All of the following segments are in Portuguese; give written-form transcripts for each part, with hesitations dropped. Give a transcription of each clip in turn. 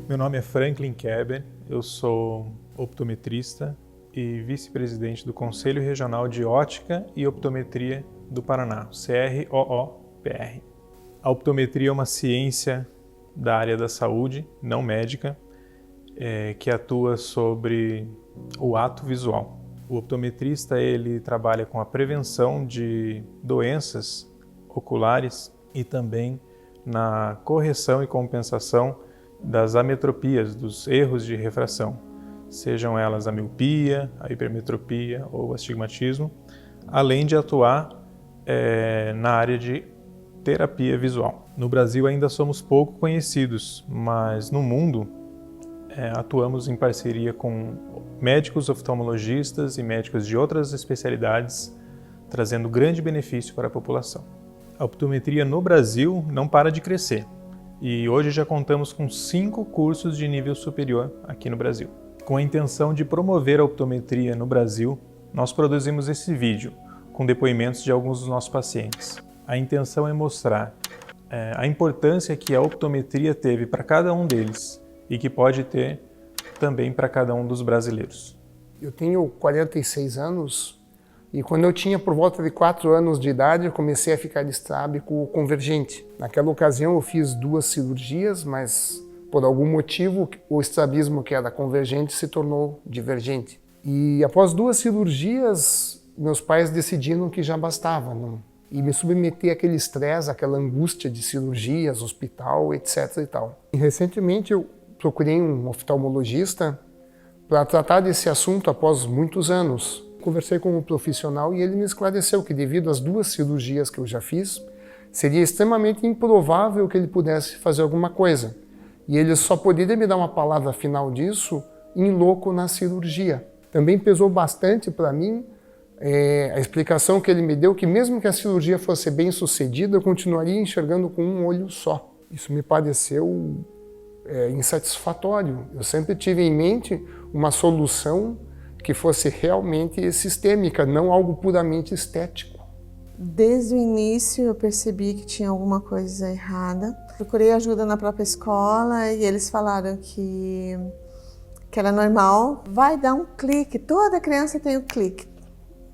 Meu nome é Franklin Keber, eu sou optometrista e vice-presidente do Conselho Regional de Ótica e Optometria do Paraná, CROOPR. A optometria é uma ciência da área da saúde, não médica, que atua sobre o ato visual. O optometrista ele trabalha com a prevenção de doenças oculares e também na correção e compensação das ametropias, dos erros de refração, sejam elas a miopia, a hipermetropia ou o astigmatismo, além de atuar na área de terapia visual. No Brasil ainda somos pouco conhecidos, mas no mundo atuamos em parceria com médicos oftalmologistas e médicos de outras especialidades, trazendo grande benefício para a população. A optometria no Brasil não para de crescer e hoje já contamos com 5 cursos de nível superior aqui no Brasil. Com a intenção de promover a optometria no Brasil, nós produzimos esse vídeo com depoimentos de alguns dos nossos pacientes. A intenção é mostrar a importância que a optometria teve para cada um deles e que pode ter também para cada um dos brasileiros. Eu tenho 46 anos e quando eu tinha por volta de 4 anos de idade eu comecei a ficar estrábico convergente. Naquela ocasião eu fiz 2 cirurgias, mas por algum motivo o estrabismo que era convergente se tornou divergente. E após 2 cirurgias meus pais decidiram que já bastava, e me submeter àquele estresse, àquela angústia de cirurgias, hospital, etc. e tal. E recentemente eu procurei um oftalmologista para tratar desse assunto após muitos anos. Conversei com um profissional e ele me esclareceu que devido às 2 cirurgias que eu já fiz, seria extremamente improvável que ele pudesse fazer alguma coisa. E ele só poderia me dar uma palavra final disso em loco na cirurgia. Também pesou bastante para mim a explicação que ele me deu, que mesmo que a cirurgia fosse bem sucedida, eu continuaria enxergando com um olho só. Isso me pareceu insatisfatório. Eu sempre tive em mente uma solução que fosse realmente sistêmica, não algo puramente estético. Desde o início eu percebi que tinha alguma coisa errada. Procurei ajuda na própria escola e eles falaram que era normal. Vai dar um clique, toda criança tem um clique.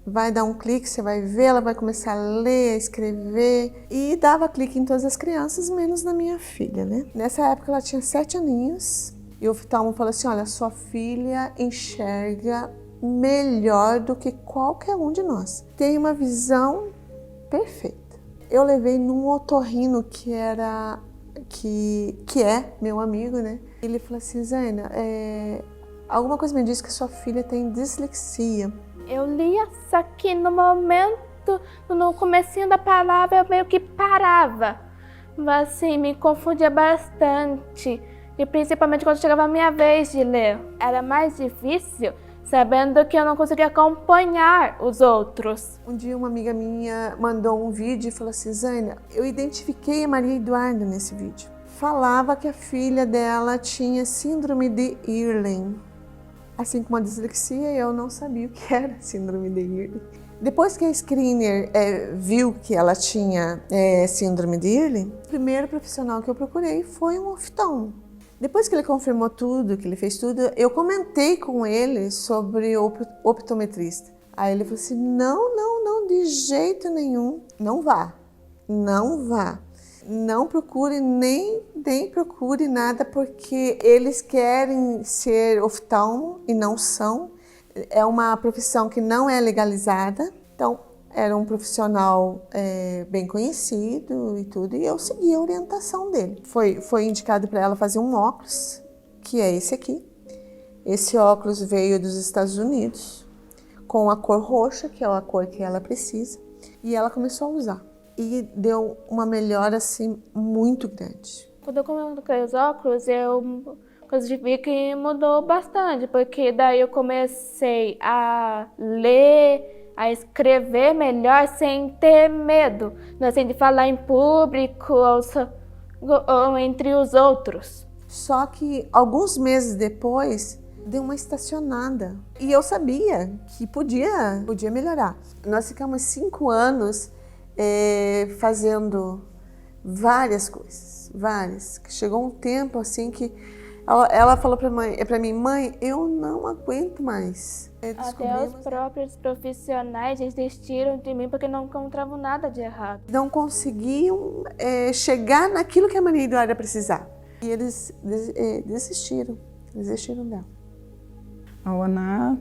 Vai dar um clique, você vai ver, ela vai começar a ler, a escrever. E dava clique em todas as crianças, menos na minha filha, né? Nessa época ela tinha 7 aninhos. E o oftalmo falou assim, olha, sua filha enxerga melhor do que qualquer um de nós. Tem uma visão perfeita. Eu levei num otorrino que é meu amigo, né? Ele falou assim, Zaina, alguma coisa me diz que sua filha tem dislexia. Eu lia, só que no momento, no comecinho da palavra, eu meio que parava. Mas assim, me confundia bastante. E principalmente quando chegava a minha vez de ler. Era mais difícil, sabendo que eu não conseguia acompanhar os outros. Um dia uma amiga minha mandou um vídeo e falou assim, Zaina, eu identifiquei a Maria Eduarda nesse vídeo. Falava que a filha dela tinha síndrome de Irlen. Assim como a dislexia, eu não sabia o que era síndrome de Irlen. Depois que a screener viu que ela tinha síndrome de Irlen, o primeiro profissional que eu procurei foi um oftalmo. Depois que ele confirmou tudo, que ele fez tudo, eu comentei com ele sobre o optometrista. Aí ele falou assim, não, de jeito nenhum, não vá. Não procure, nem procure nada, porque eles querem ser oftalmo e não são. É uma profissão que não é legalizada. Então, era um profissional bem conhecido e tudo, e eu segui a orientação dele. Foi indicado para ela fazer um óculos, que é esse aqui. Esse óculos veio dos Estados Unidos, com a cor roxa, que é a cor que ela precisa, e ela começou a usar. E deu uma melhora assim muito grande. Quando eu coloquei os óculos, eu vi que mudou bastante, porque daí eu comecei a ler, a escrever melhor sem ter medo, assim, de falar em público ou entre os outros. Só que alguns meses depois deu uma estacionada e eu sabia que podia melhorar. Nós ficamos 5 anos fazendo várias coisas, várias. Chegou um tempo assim que Ela falou para mim, mãe, eu não aguento mais. Até os próprios profissionais desistiram de mim porque não encontravam nada de errado. Não conseguiam chegar naquilo que a Maria Eduarda precisava. E eles desistiram dela. A Ana,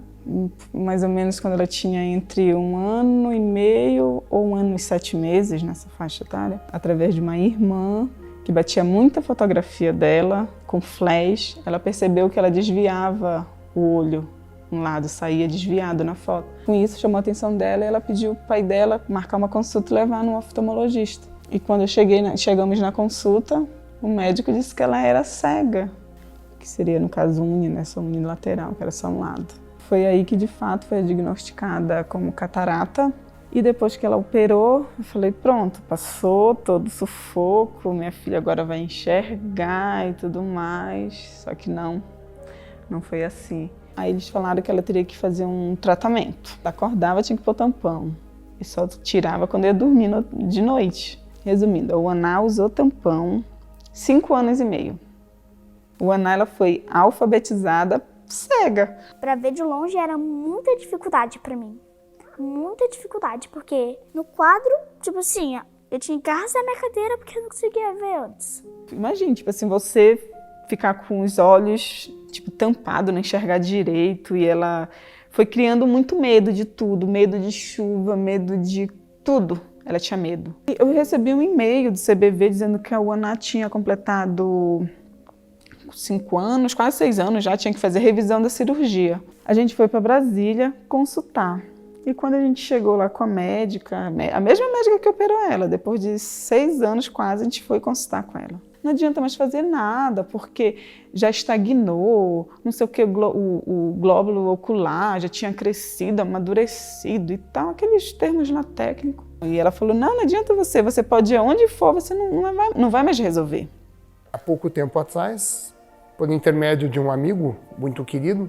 mais ou menos quando ela tinha entre 1 ano e meio ou 1 ano e 7 meses, nessa faixa etária, através de uma irmã que batia muita fotografia dela com flash, ela percebeu que ela desviava o olho, um lado saía desviado na foto. Com isso chamou a atenção dela e ela pediu o pai dela marcar uma consulta e levar no oftalmologista. E quando chegamos na consulta, o médico disse que ela era cega, que seria no caso unha, né, só unha lateral, que era só um lado. Foi aí que de fato foi diagnosticada como catarata. E depois que ela operou, eu falei, pronto, passou todo o sufoco, minha filha agora vai enxergar e tudo mais. Só que não foi assim. Aí eles falaram que ela teria que fazer um tratamento. Ela acordava, tinha que pôr tampão. E só tirava quando ia dormir de noite. Resumindo, a Ana usou tampão 5 anos e meio. A Ana, ela foi alfabetizada cega. Para ver de longe era muita dificuldade para mim. Muita dificuldade, porque no quadro, tipo assim, eu tinha que arrastar minha cadeira porque eu não conseguia ver antes. Imagina, tipo assim, você ficar com os olhos, tipo, tampados, não enxergar direito, e ela foi criando muito medo de tudo, medo de chuva, medo de tudo. Ela tinha medo. E eu recebi um e-mail do CBV dizendo que a Ana tinha completado 5 anos, quase 6 anos já, tinha que fazer revisão da cirurgia. A gente foi para Brasília consultar. E quando a gente chegou lá com a médica, a mesma médica que operou ela, depois de 6 anos quase, a gente foi consultar com ela. Não adianta mais fazer nada, porque já estagnou, não sei o que, o glóbulo ocular já tinha crescido, amadurecido e tal, aqueles termos lá técnicos. E ela falou, não adianta você pode ir aonde for, você não vai mais resolver. Há pouco tempo atrás, por intermédio de um amigo muito querido,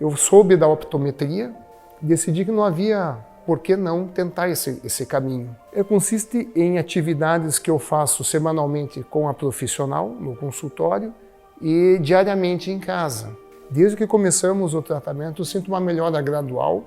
eu soube da optometria, decidi que não havia por que não tentar esse caminho. Consiste em atividades que eu faço semanalmente com a profissional no consultório e diariamente em casa. Desde que começamos o tratamento, eu sinto uma melhora gradual,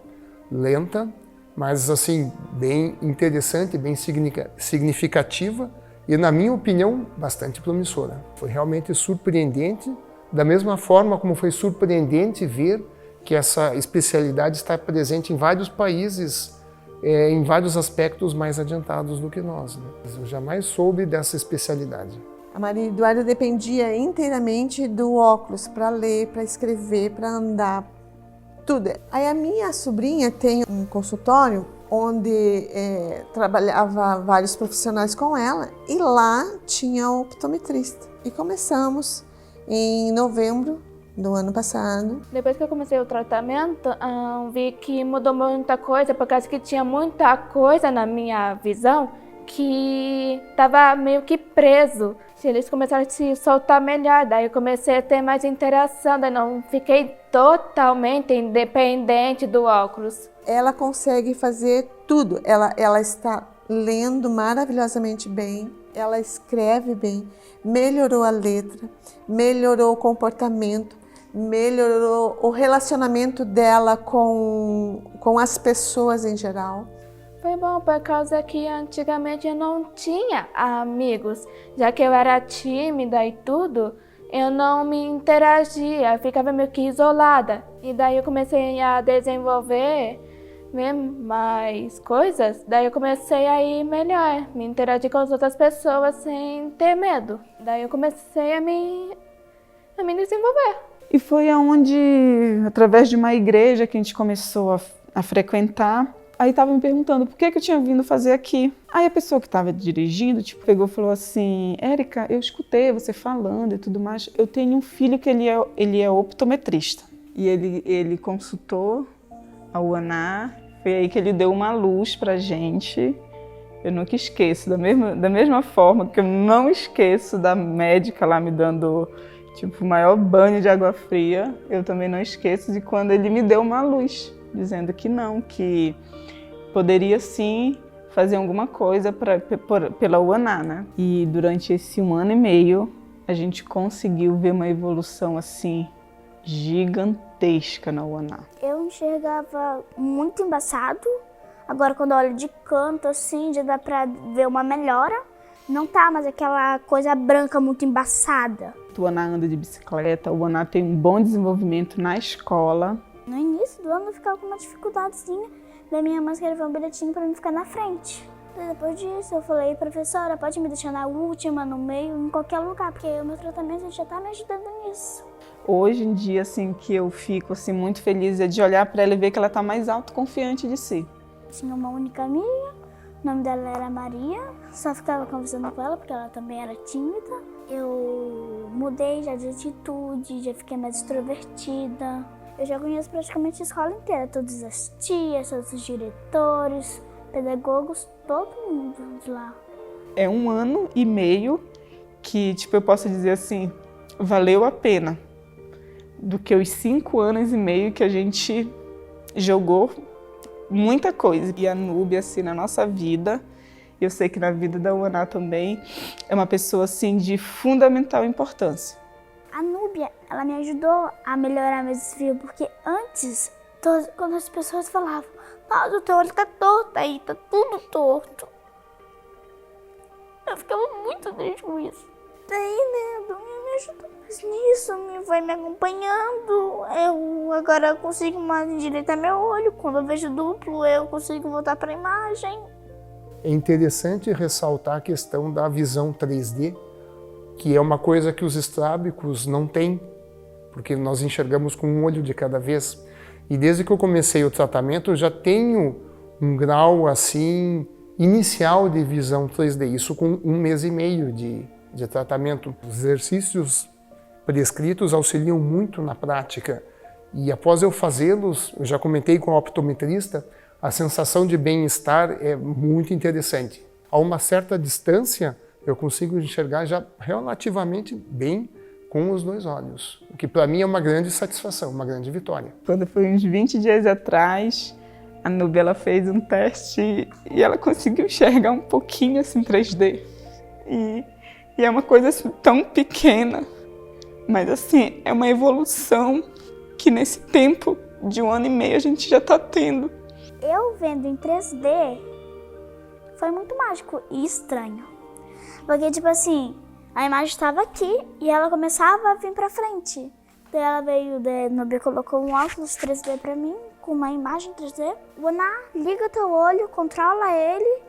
lenta, mas assim, bem interessante, bem significativa e, na minha opinião, bastante promissora. Foi realmente surpreendente, da mesma forma como foi surpreendente ver que essa especialidade está presente em vários países, em vários aspectos mais adiantados do que nós. Né? Eu jamais soube dessa especialidade. A Maria Eduarda dependia inteiramente do óculos para ler, para escrever, para andar, tudo. Aí a minha sobrinha tem um consultório onde trabalhava vários profissionais com ela e lá tinha o optometrista. E começamos em novembro do ano passado. Depois que eu comecei o tratamento, vi que mudou muita coisa, por causa que tinha muita coisa na minha visão que estava meio que preso. Eles começaram a se soltar melhor, daí eu comecei a ter mais interação, daí não fiquei totalmente independente do óculos. Ela consegue fazer tudo, ela está lendo maravilhosamente bem, ela escreve bem, melhorou a letra, melhorou o comportamento, melhorou o relacionamento dela com as pessoas em geral. Foi bom por causa que antigamente eu não tinha amigos, já que eu era tímida e tudo, eu não me interagia, eu ficava meio que isolada. E daí eu comecei a desenvolver mais coisas, daí eu comecei a ir melhor, me interagir com as outras pessoas sem ter medo. Daí eu comecei a me desenvolver. E foi aonde, através de uma igreja que a gente começou a frequentar, aí estava me perguntando por que eu tinha vindo fazer aqui. Aí a pessoa que estava dirigindo, pegou e falou assim, Érica, eu escutei você falando e tudo mais, eu tenho um filho que ele é optometrista. E ele consultou a Ana, foi aí que ele deu uma luz pra gente. Eu nunca esqueço, da mesma forma que eu não esqueço da médica lá me dando o maior banho de água fria, eu também não esqueço de quando ele me deu uma luz, dizendo que não, que poderia sim fazer alguma coisa pela UANA, né? E durante esse 1 ano e meio, a gente conseguiu ver uma evolução assim gigantesca na UANA. Eu enxergava muito embaçado. Agora, quando eu olho de canto, assim, já dá pra ver uma melhora. Não tá mais aquela coisa branca muito embaçada. O UANA anda de bicicleta, o UANA tem um bom desenvolvimento na escola. No início do ano eu ficava com uma dificuldadezinha da minha mãe escrever um bilhetinho pra mim ficar na frente. E depois disso eu falei, professora, pode me deixar na última, no meio, em qualquer lugar, porque o meu tratamento já tá me ajudando nisso. Hoje em dia, assim, que eu fico assim, muito feliz é de olhar para ela e ver que ela está mais autoconfiante de si. Tinha uma única amiga, o nome dela era Maria, só ficava conversando com ela porque ela também era tímida. Eu mudei já de atitude, já fiquei mais extrovertida. Eu já conheço praticamente a escola inteira, todas as tias, todos os diretores, pedagogos, todo mundo de lá. É 1 ano e meio que, tipo, eu posso dizer assim, valeu a pena do que os 5 anos e meio que a gente jogou muita coisa. E a Núbia, assim, na nossa vida, eu sei que na vida da UANA também, é uma pessoa, assim, de fundamental importância. A Núbia, ela me ajudou a melhorar meu desvio, porque antes, quando as pessoas falavam, nossa, o teu olho tá torto aí, tá tudo torto. Eu ficava muito triste com isso. Daí, né, a Núbia me ajudou mais nisso, vai me acompanhando. Eu agora consigo mais endireitar meu olho. Quando eu vejo duplo, eu consigo voltar para a imagem. É interessante ressaltar a questão da visão 3D, que é uma coisa que os estrábicos não têm, porque nós enxergamos com um olho de cada vez. E desde que eu comecei o tratamento, eu já tenho um grau assim inicial de visão 3D, isso com 1 mês e meio de tratamento. Os exercícios prescritos auxiliam muito na prática. E após eu fazê-los, eu já comentei com o optometrista, a sensação de bem-estar é muito interessante. A uma certa distância, eu consigo enxergar já relativamente bem com os 2 olhos, o que para mim é uma grande satisfação, uma grande vitória. Quando foi uns 20 dias atrás, a Núbia ela fez um teste e ela conseguiu enxergar um pouquinho assim 3D. E é uma coisa assim, tão pequena, mas assim, é uma evolução que nesse tempo de 1 ano e meio a gente já está tendo. Eu vendo em 3D foi muito mágico e estranho. Porque, tipo assim, a imagem estava aqui e ela começava a vir pra frente. Daí ela veio, a Núbia colocou um óculos 3D pra mim, com uma imagem 3D. UANA, liga teu olho, controla ele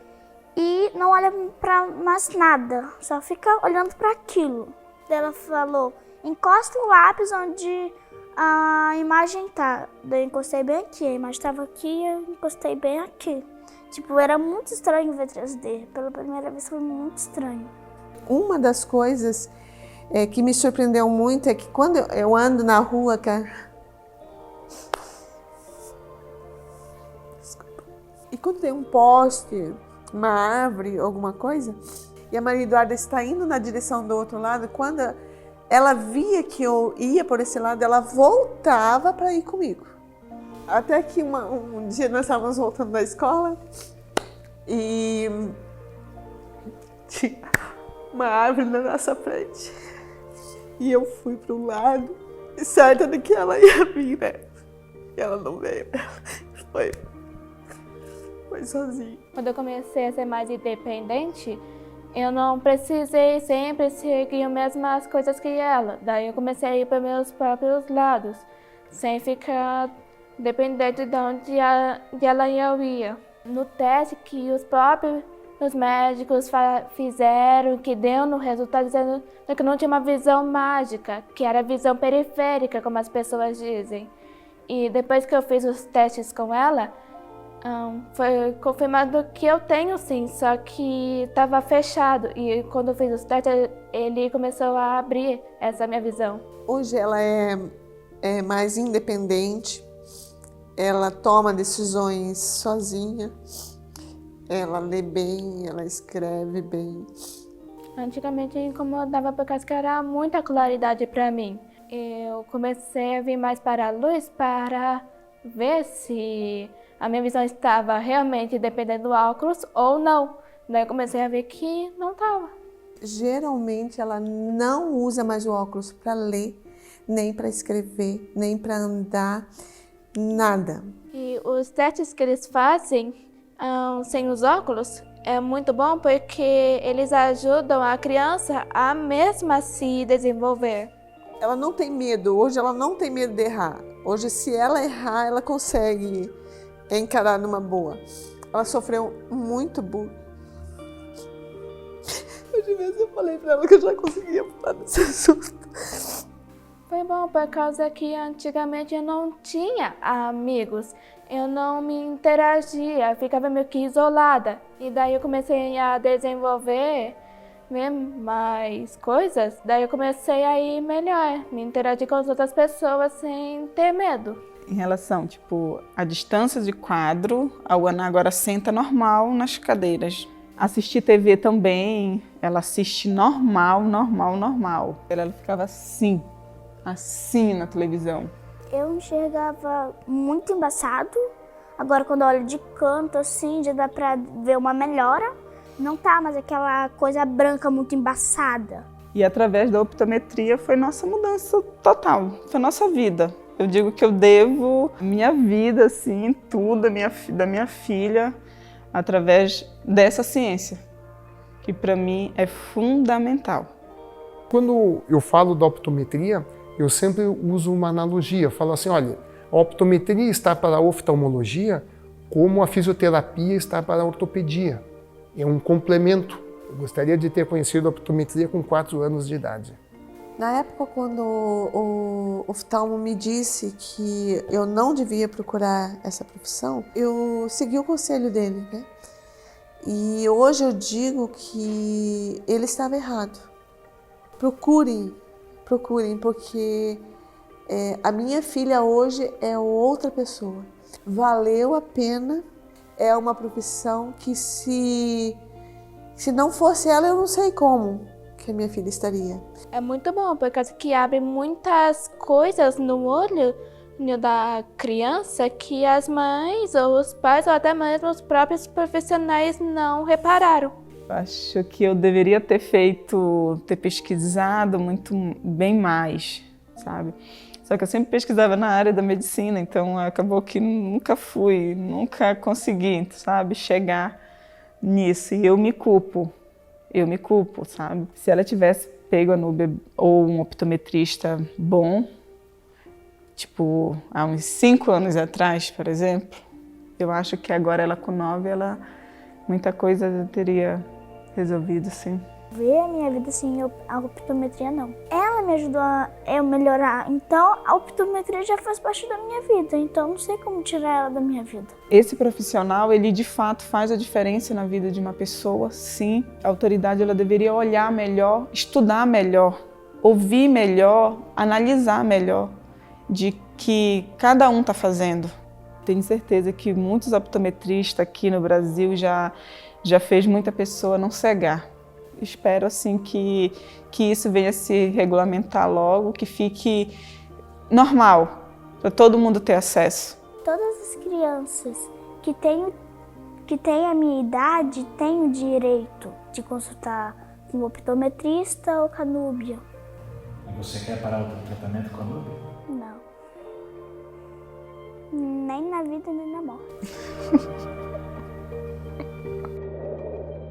e não olha pra mais nada, só fica olhando pra aquilo. Daí ela falou, encosta o lápis onde a imagem tá. Daí eu encostei bem aqui, a imagem estava aqui, eu encostei bem aqui. Tipo, era muito estranho ver 3D. Pela primeira vez foi muito estranho. Uma das coisas que me surpreendeu muito é que quando eu ando na rua, cara, e quando tem um poste, uma árvore, alguma coisa, e a Maria Eduarda está indo na direção do outro lado, quando ela via que eu ia por esse lado, ela voltava para ir comigo. Até que um dia nós estávamos voltando da escola e tinha uma árvore na nossa frente. E eu fui para um lado, certa de que ela ia vir, né? E ela não veio. Foi sozinha. Quando eu comecei a ser mais independente, eu não precisei sempre seguir as mesmas coisas que ela. Daí eu comecei a ir para meus próprios lados, sem ficar dependente de onde ela ia. No teste que os próprios médicos fizeram, que deu no resultado, dizendo que não tinha uma visão mágica, que era visão periférica, como as pessoas dizem. E depois que eu fiz os testes com ela, foi confirmado que eu tenho sim, só que estava fechado. E quando eu fiz os testes, ele começou a abrir essa minha visão. Hoje ela é mais independente, ela toma decisões sozinha, ela lê bem, ela escreve bem. Antigamente incomodava por causa que era muita claridade para mim. Eu comecei a vir mais para a luz para ver se a minha visão estava realmente dependendo do óculos ou não. Daí eu comecei a ver que não estava. geralmente ela não usa mais o óculos para ler, nem para escrever, nem para andar, nada. E os testes que eles fazem sem os óculos é muito bom porque eles ajudam a criança a mesma se desenvolver. Ela não tem medo, hoje ela não tem medo de errar. Hoje, se ela errar, ela consegue encarar numa boa. Ela sofreu muito bullying. Hoje mesmo eu falei pra ela que eu já conseguia falar desse assunto. Foi bom por causa que antigamente eu não tinha amigos. Eu não me interagia, ficava meio que isolada. E daí eu comecei a desenvolver mais coisas. Daí eu comecei a ir melhor, me interagir com as outras pessoas sem ter medo. Em relação, a distância de quadro, a Ana agora senta normal nas cadeiras. Assistir TV também, ela assiste normal. Ela ficava assim na televisão. Eu enxergava muito embaçado. Agora, quando eu olho de canto, assim, já dá pra ver uma melhora. Não tá mais aquela coisa branca muito embaçada. E através da optometria foi nossa mudança total, foi nossa vida. Eu digo que eu devo minha vida, assim, tudo da minha filha, através dessa ciência, que para mim é fundamental. Quando eu falo da optometria, eu sempre uso uma analogia. Eu falo assim, olha, a optometria está para a oftalmologia como a fisioterapia está para a ortopedia. É um complemento. Eu gostaria de ter conhecido a optometria com 4 anos de idade. Na época, quando o oftalmo me disse que eu não devia procurar essa profissão, eu segui o conselho dele, né? E hoje eu digo que ele estava errado. Procurem, porque a minha filha hoje é outra pessoa. Valeu a pena, é uma profissão que se não fosse ela, eu não sei como que a minha filha estaria. É muito bom, por causa que abre muitas coisas no olho da criança que as mães ou os pais ou até mesmo os próprios profissionais não repararam. Acho que eu deveria ter pesquisado muito bem mais, sabe? Só que eu sempre pesquisava na área da medicina, então acabou que nunca consegui, sabe, chegar nisso. E eu me culpo, sabe? Se ela tivesse pego a Núbia ou um optometrista bom, há uns 5 anos atrás, por exemplo, eu acho que agora ela com 9, muita coisa teria resolvido, sim. Ver a minha vida assim, a optometria não. Ela me ajudou a eu melhorar, então a optometria já faz parte da minha vida, então não sei como tirar ela da minha vida. Esse profissional, ele de fato faz a diferença na vida de uma pessoa, sim. A autoridade, ela deveria olhar melhor, estudar melhor, ouvir melhor, analisar melhor de que cada um está fazendo. Tenho certeza que muitos optometristas aqui no Brasil já fez muita pessoa não cegar. Espero assim que isso venha se regulamentar logo, que fique normal, para todo mundo ter acesso. Todas as crianças que têm a minha idade têm o direito de consultar com o optometrista ou com a Núbia. E você quer parar o tratamento com a Núbia? Não. Nem na vida, nem na morte.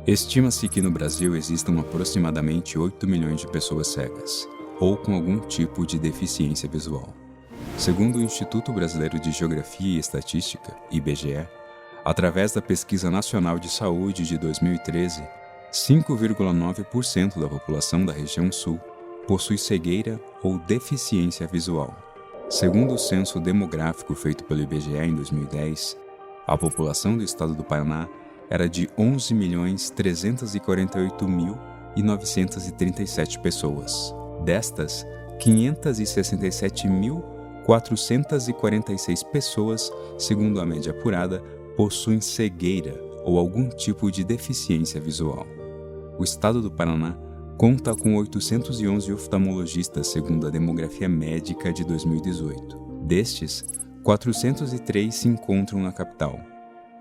Estima-se que no Brasil existam aproximadamente 8 milhões de pessoas cegas, ou com algum tipo de deficiência visual. Segundo o Instituto Brasileiro de Geografia e Estatística, IBGE, através da Pesquisa Nacional de Saúde de 2013, 5,9% da população da região sul possui cegueira ou deficiência visual. Segundo o censo demográfico feito pelo IBGE em 2010, a população do estado do Paraná era de 11.348.937 pessoas. Destas, 567.446 pessoas, segundo a média apurada, possuem cegueira ou algum tipo de deficiência visual. O estado do Paraná conta com 811 oftalmologistas, segundo a demografia médica de 2018. Destes, 403 se encontram na capital.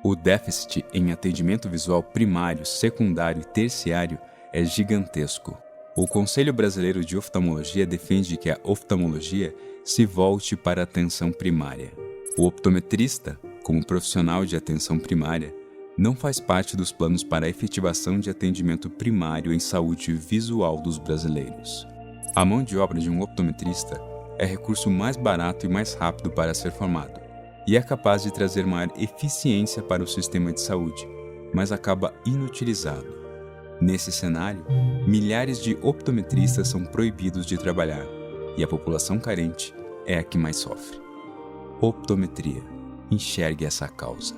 O déficit em atendimento visual primário, secundário e terciário é gigantesco. O Conselho Brasileiro de Oftalmologia defende que a oftalmologia se volte para a atenção primária. O optometrista, como profissional de atenção primária, não faz parte dos planos para a efetivação de atendimento primário em saúde visual dos brasileiros. A mão de obra de um optometrista é recurso mais barato e mais rápido para ser formado, e é capaz de trazer maior eficiência para o sistema de saúde, mas acaba inutilizado. Nesse cenário, milhares de optometristas são proibidos de trabalhar, e a população carente é a que mais sofre. Optometria. Enxergue essa causa.